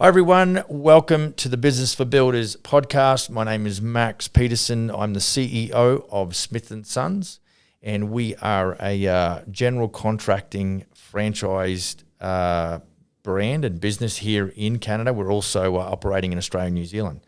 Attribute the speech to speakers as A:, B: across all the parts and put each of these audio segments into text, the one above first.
A: Hi everyone, welcome to the Business for Builders podcast. My name is Max Peterson. I'm the CEO of Smith & Sons, and we are a general contracting franchised brand and business here in Canada. We're also operating in Australia and New Zealand.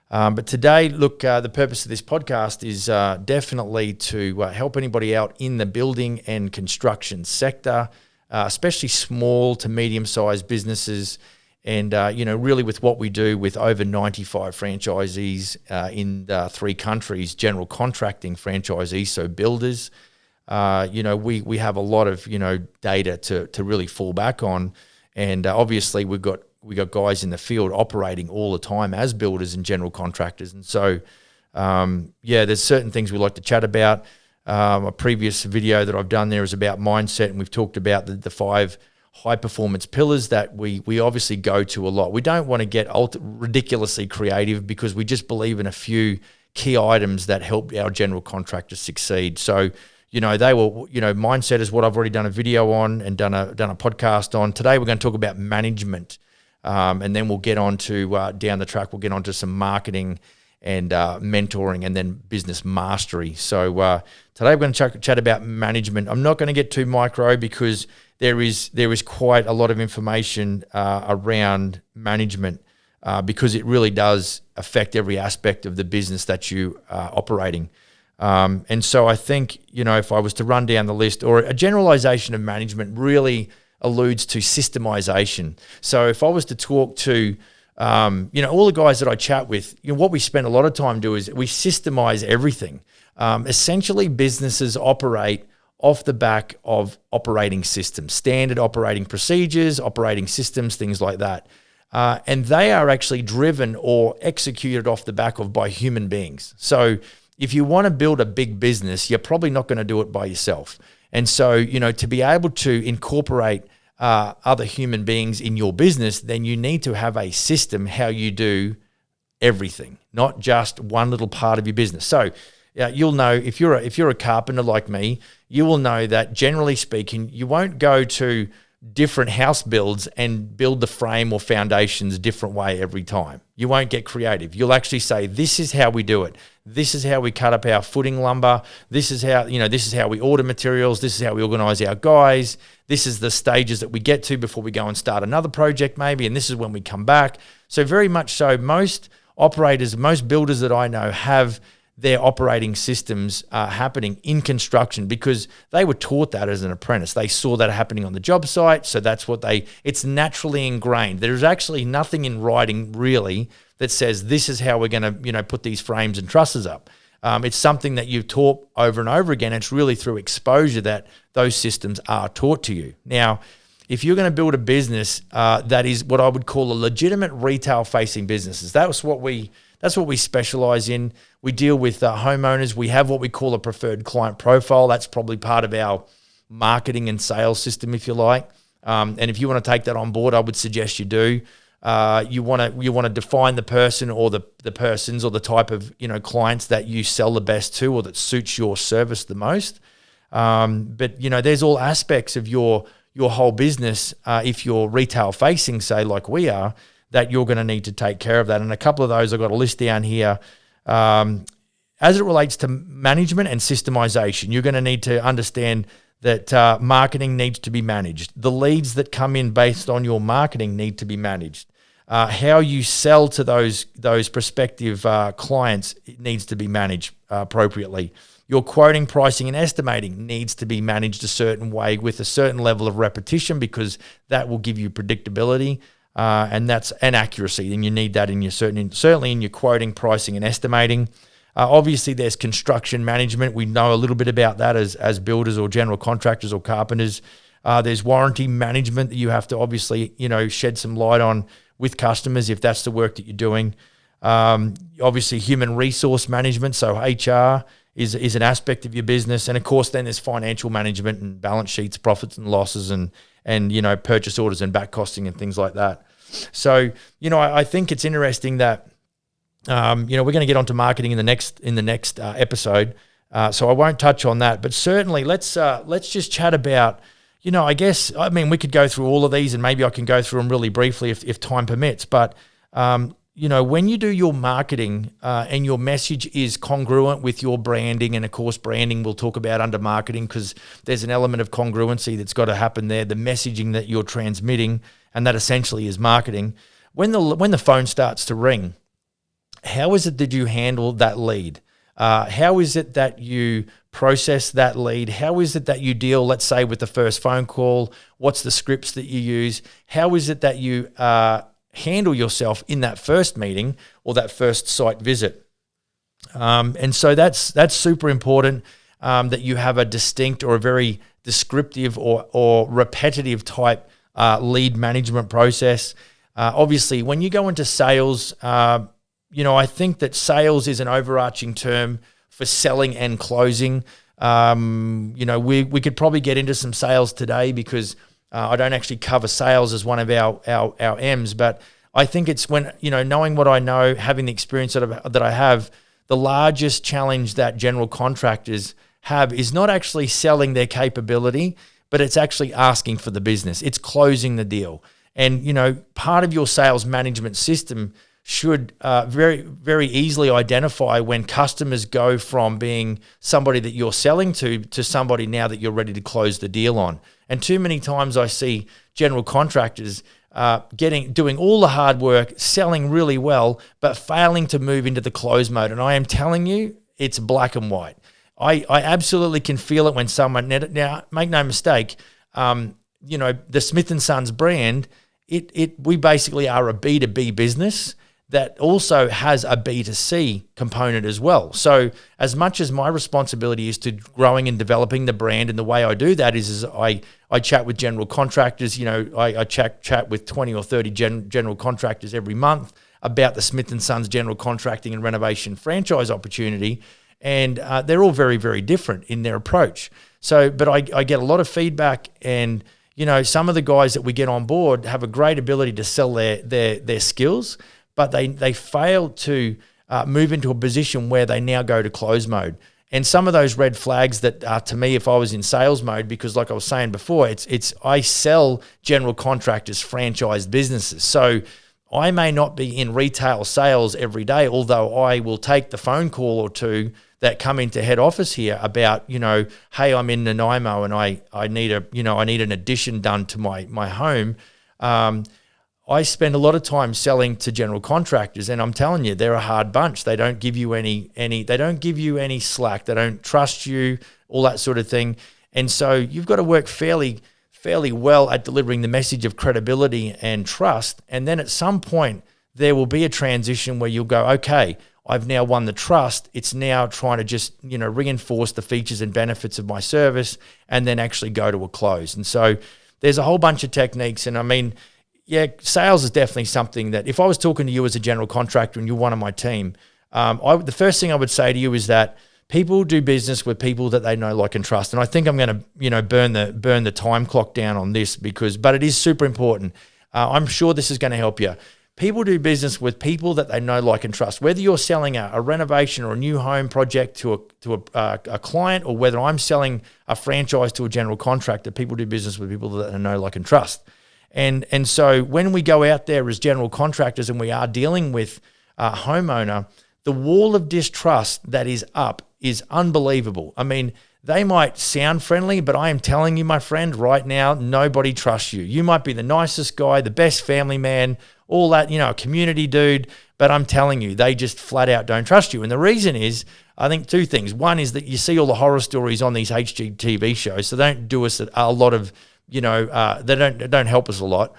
A: But today, look, the purpose of this podcast is definitely to help anybody out in the building and construction sector, especially small to medium-sized businesses. And, really with what we do with over 95 franchisees in 3 countries, general contracting franchisees, so builders, we have a lot of, data to really fall back on. And obviously we got guys in the field operating all the time as builders and general contractors. And so, there's certain things we like to chat about. A previous video that I've done there is about mindset, and we've talked about the 5 high-performance pillars that we obviously go to a lot. We don't want to get ridiculously creative because we just believe in a few key items that help our general contractors succeed. So, mindset is what I've already done a video on and done a podcast on. Today we're going to talk about management, and then we'll get on to, down the track, we'll get on to some marketing and mentoring and then business mastery. So today we're going to chat about management. I'm not going to get too micro because there is quite a lot of information around management because it really does affect every aspect of the business that you are operating. And so I think, if I was to run down the list, or a generalization of management really alludes to systemization. So if I was to talk to all the guys that I chat with, what we spend a lot of time do is we systemize everything. Essentially, businesses operate off the back of operating systems, standard operating procedures, operating systems, things like that. And they are actually driven or executed off the back of by human beings. So if you want to build a big business, you're probably not going to do it by yourself. And so, to be able to incorporate other human beings in your business, then you need to have a system how you do everything, not just one little part of your business. So you'll know if you're a carpenter like me, you will know that generally speaking, you won't go to different house builds and build the frame or foundations a different way every time. You won't get creative. You'll actually say, this is how we do it. This is how we cut up our footing lumber. This is how we order materials. This is how we organize our guys. This is the stages that we get to before we go and start another project maybe, and this is when we come back. So very much so, most operators, most builders that I know have their operating systems happening in construction because they were taught that as an apprentice. They saw that happening on the job site, so that's what it's naturally ingrained. There's actually nothing in writing really that says this is how we're going to, put these frames and trusses up. It's something that you've taught over and over again. It's really through exposure that those systems are taught to you. Now, if you're going to build a business that is what I would call a legitimate retail-facing businesses, that's what we specialize in. We deal with homeowners. We have what we call a preferred client profile. That's probably part of our marketing and sales system, if you like. And if you want to take that on board, I would suggest you do. You want to define the person or the persons or the type of clients that you sell the best to or that suits your service the most. But there's all aspects of your whole business if you're retail facing, say like we are, that you're going to need to take care of that. And a couple of those I've got a list down here. As it relates to management and systemization, you're going to need to understand that marketing needs to be managed. The leads that come in based on your marketing need to be managed. How you sell to those prospective clients needs to be managed appropriately. Your quoting, pricing, and estimating needs to be managed a certain way with a certain level of repetition because that will give you predictability. And that's an accuracy, and you need that in your certainly in your quoting, pricing, and estimating. Obviously, there's construction management. We know a little bit about that as builders or general contractors or carpenters. There's warranty management that you have to obviously shed some light on with customers if that's the work that you're doing. Obviously, human resource management, so HR is an aspect of your business, and of course, then there's financial management and balance sheets, profits and losses, and purchase orders and back costing and things like that. So, I think it's interesting that, we're going to get onto marketing in the next episode. So I won't touch on that, but certainly let's just chat about, I guess, we could go through all of these, and maybe I can go through them really briefly if time permits. But, when you do your marketing and your message is congruent with your branding, and of course, branding we'll talk about under marketing, because there's an element of congruency that's got to happen there, the messaging that you're transmitting, and that essentially is marketing. When the phone starts to ring, how is it that you handle that lead? How is it that you process that lead? How is it that you deal, let's say, with the first phone call? What's the scripts that you use? How is it that you handle yourself in that first meeting or that first site visit? And so that's super important, that you have a distinct or a very descriptive or repetitive type lead management process. Obviously, when you go into sales, I think that sales is an overarching term for selling and closing. We could probably get into some sales today, because I don't actually cover sales as one of our M's, but I think it's when, knowing what I know, having the experience that I have, the largest challenge that general contractors have is not actually selling their capability, but it's actually asking for the business. It's closing the deal. And, part of your sales management system should very, very easily identify when customers go from being somebody that you're selling to somebody now that you're ready to close the deal on. And too many times I see general contractors doing all the hard work, selling really well, but failing to move into the close mode. And I am telling you, it's black and white. I absolutely can feel it when someone, now make no mistake, the Smith & Sons brand, we basically are a B2B business that also has a B2C component as well. So as much as my responsibility is to growing and developing the brand, and the way I do that is I chat with general contractors. I chat with 20 or 30 general contractors every month about the Smith & Sons general contracting and renovation franchise opportunity. And they're all very, very different in their approach. So, but I get a lot of feedback, and some of the guys that we get on board have a great ability to sell their skills, but they fail to move into a position where they now go to close mode. And some of those red flags that to me, if I was in sales mode, because like I was saying before, I sell general contractors franchised businesses. So I may not be in retail sales every day, although I will take the phone call or two that come into head office here about, hey, I'm in Nanaimo and I need an addition done to my home. I spend a lot of time selling to general contractors, and I'm telling you, they're a hard bunch. They don't give you any slack. They don't trust you, all that sort of thing. And so you've got to work fairly well at delivering the message of credibility and trust. And then at some point, there will be a transition where you'll go, okay, I've now won the trust. It's now trying to just, reinforce the features and benefits of my service, and then actually go to a close. And so there's a whole bunch of techniques. And sales is definitely something that if I was talking to you as a general contractor and you're one of my team, the first thing I would say to you is that people do business with people that they know, like, and trust. And I think I'm going to, burn the time clock down on this but it is super important. I'm sure this is going to help you. People do business with people that they know, like, and trust. Whether you're selling a renovation or a new home project to a client, or whether I'm selling a franchise to a general contractor, people do business with people that they know, like, and trust. And so when we go out there as general contractors and we are dealing with a homeowner, the wall of distrust that is up is unbelievable. They might sound friendly, but I am telling you, my friend, right now, nobody trusts you. You might be the nicest guy, the best family man, all that, a community dude, but I'm telling you, they just flat out don't trust you. And the reason is, I think, two things. One is that you see all the horror stories on these HGTV shows, so they don't do us a lot of, they don't help us a lot.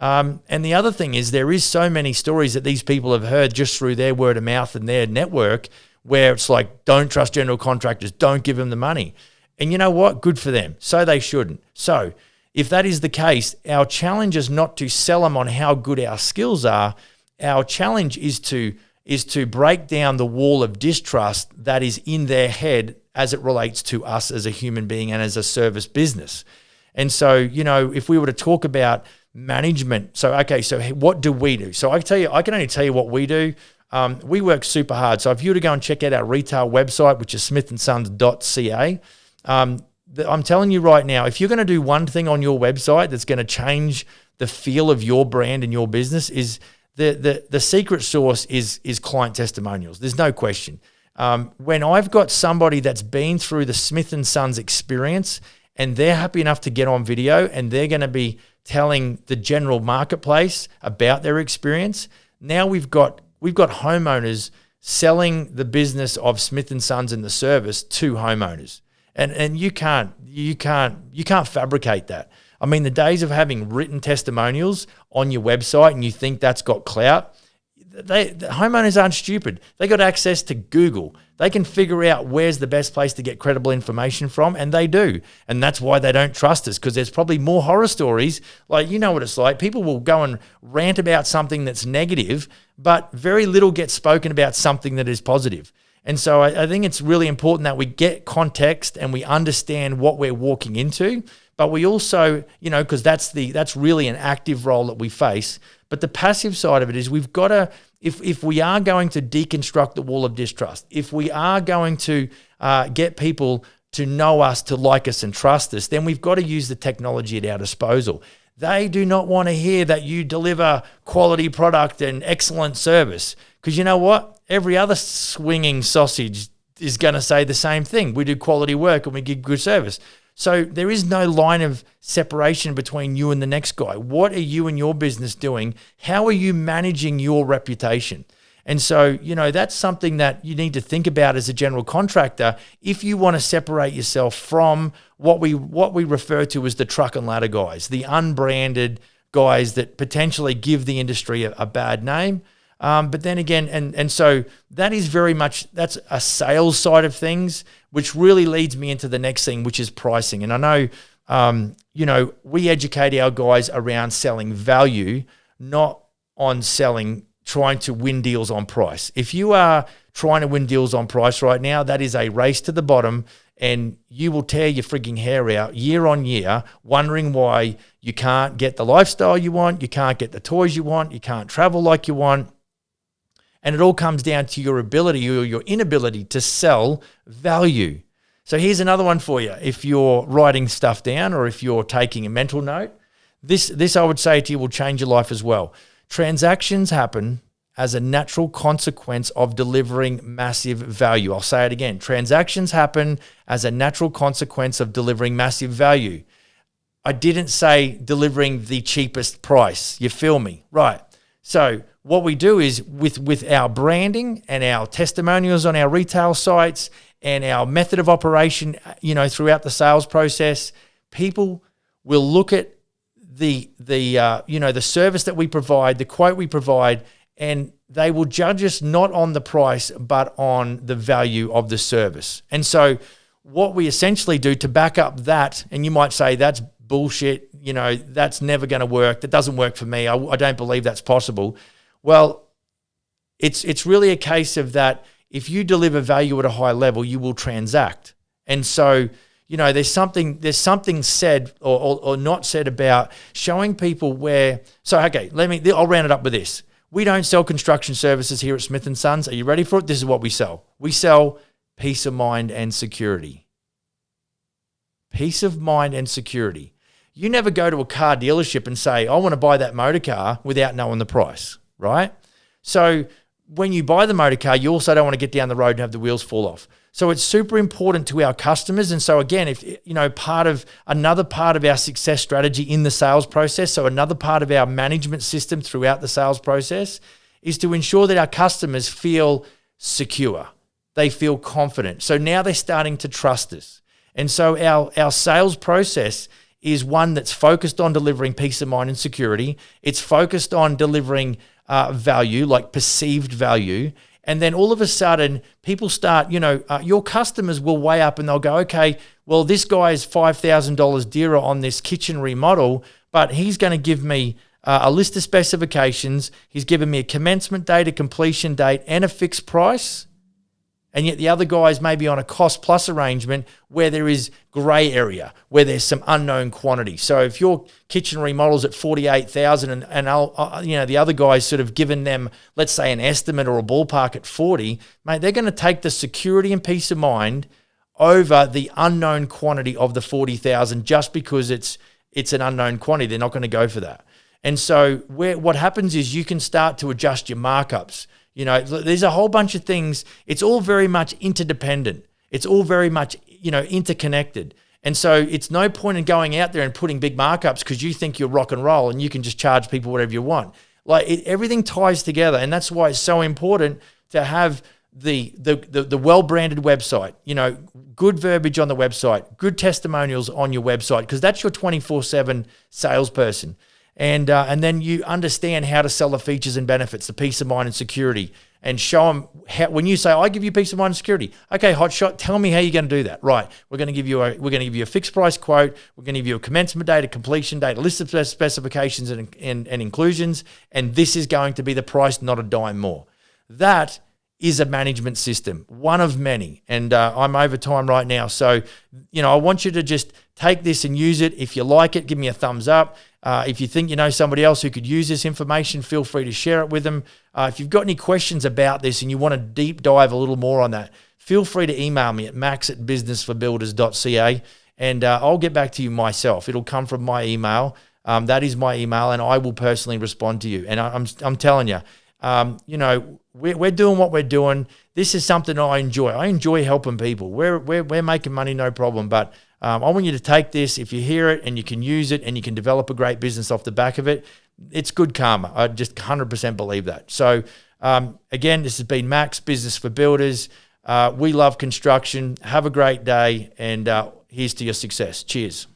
A: And the other thing is, there is so many stories that these people have heard just through their word of mouth and their network, where it's like, don't trust general contractors, don't give them the money. And you know what? Good for them. So they shouldn't. So if that is the case, our challenge is not to sell them on how good our skills are. Our challenge is to break down the wall of distrust that is in their head as it relates to us as a human being and as a service business. And so, if we were to talk about management, so what do we do? So I can only tell you what we do. We work super hard. So if you were to go and check out our retail website, which is smithandsons.ca, I'm telling you right now, if you're going to do one thing on your website that's going to change the feel of your brand and your business, is the secret sauce is client testimonials. There's no question. When I've got somebody that's been through the Smith & Sons experience and they're happy enough to get on video and they're going to be telling the general marketplace about their experience, now we've got homeowners selling the business of Smith & Sons and the service to homeowners. And you can't fabricate that. I mean, the days of having written testimonials on your website and you think that's got clout, the homeowners aren't stupid. They got access to Google. They can figure out where's the best place to get credible information from, and they do. And that's why they don't trust us, because there's probably more horror stories. Like, you know what it's like. People will go and rant about something that's negative, but very little gets spoken about something that is positive. And so I think it's really important that we get context and we understand what we're walking into, but we also, because that's really an active role that we face. But the passive side of it is we've got to, if we are going to deconstruct the wall of distrust, if we are going to get people to know us, to like us and trust us, then we've got to use the technology at our disposal. They do not want to hear that you deliver quality product and excellent service, because you know what? Every other swinging sausage is going to say the same thing. We do quality work and we give good service. So there is no line of separation between you and the next guy. What are you and your business doing? How are you managing your reputation? And so, that's something that you need to think about as a general contractor if you want to separate yourself from what we refer to as the truck and ladder guys, the unbranded guys that potentially give the industry a bad name. But then again, and so that is very much, that's a sales side of things, which really leads me into the next thing, which is pricing. And I know, we educate our guys around selling value, not on trying to win deals on price. If you are trying to win deals on price right now, that is a race to the bottom, and you will tear your frigging hair out year on year, wondering why you can't get the lifestyle you want, you can't get the toys you want, you can't travel like you want. And it all comes down to your ability or your inability to sell value. So here's another one for you. If you're writing stuff down or if you're taking a mental note, this I would say to you will change your life as well. Transactions happen as a natural consequence of delivering massive value. I'll say it again. Transactions happen as a natural consequence of delivering massive value. I didn't say delivering the cheapest price. You feel me? Right. So what we do is with our branding and our testimonials on our retail sites and our method of operation, throughout the sales process, people will look at the service that we provide, the quote we provide, and they will judge us not on the price, but on the value of the service. And so what we essentially do to back up that, and you might say that's bullshit, that's never going to work. That doesn't work for me. I don't believe that's possible. Well, it's really a case of that if you deliver value at a high level, you will transact. And so, there's something said or not said about showing people where. So, okay, I'll round it up with this. We don't sell construction services here at Smith & Sons. Are you ready for it? This is what we sell. We sell peace of mind and security. Peace of mind and security. You never go to a car dealership and say, I want to buy that motor car without knowing the price, right? So when you buy the motor car, you also don't want to get down the road and have the wheels fall off. So it's super important to our customers. And so again, if another part of our success strategy in the sales process, so another part of our management system throughout the sales process, is to ensure that our customers feel secure. They feel confident. So now they're starting to trust us. And so our sales process is one that's focused on delivering peace of mind and security. It's focused on delivering value, like perceived value. And then all of a sudden, people start, your customers will weigh up and they'll go, okay, well, this guy is $5,000 dearer on this kitchen remodel, but he's going to give me a list of specifications. He's given me a commencement date, a completion date, and a fixed price. And yet the other guys may be on a cost plus arrangement where there is grey area, where there's some unknown quantity. So if your kitchen remodels at $48,000 and the other guy's sort of given them, let's say, an estimate or a ballpark at 40, mate, they're going to take the security and peace of mind over the unknown quantity of the 40,000 just because it's an unknown quantity. They're not going to go for that. And so what happens is you can start to adjust your markups. You know, there's a whole bunch of things. It's all very much interdependent. It's all very much, interconnected. And so it's no point in going out there and putting big markups because you think you're rock and roll and you can just charge people whatever you want. Everything ties together. And that's why it's so important to have the well-branded website, good verbiage on the website, good testimonials on your website, because that's your 24/7 salesperson. And then you understand how to sell the features and benefits, the peace of mind and security, and show them how, when you say, I give you peace of mind and security. Okay, hotshot, tell me how you're going to do that. Right. We're going to give you a fixed price quote. We're going to give you a commencement date, a completion date, a list of specifications and inclusions. And this is going to be the price, not a dime more. That is a management system, one of many. And I'm over time right now. So, I want you to just take this and use it. If you like it, give me a thumbs up. If you think you know somebody else who could use this information, feel free to share it with them. If you've got any questions about this and you want to deep dive a little more on that, feel free to email me at max@businessforbuilders.ca and I'll get back to you myself. It'll come from my email. That is my email, and I will personally respond to you. And I'm telling you, we're doing what we're doing. This is something I enjoy. I enjoy helping people. We're making money, no problem. But I want you to take this. If you hear it and you can use it and you can develop a great business off the back of it, it's good karma. I just 100% believe that. So again, this has been Max, Business for Builders. We love construction. Have a great day, and here's to your success. Cheers.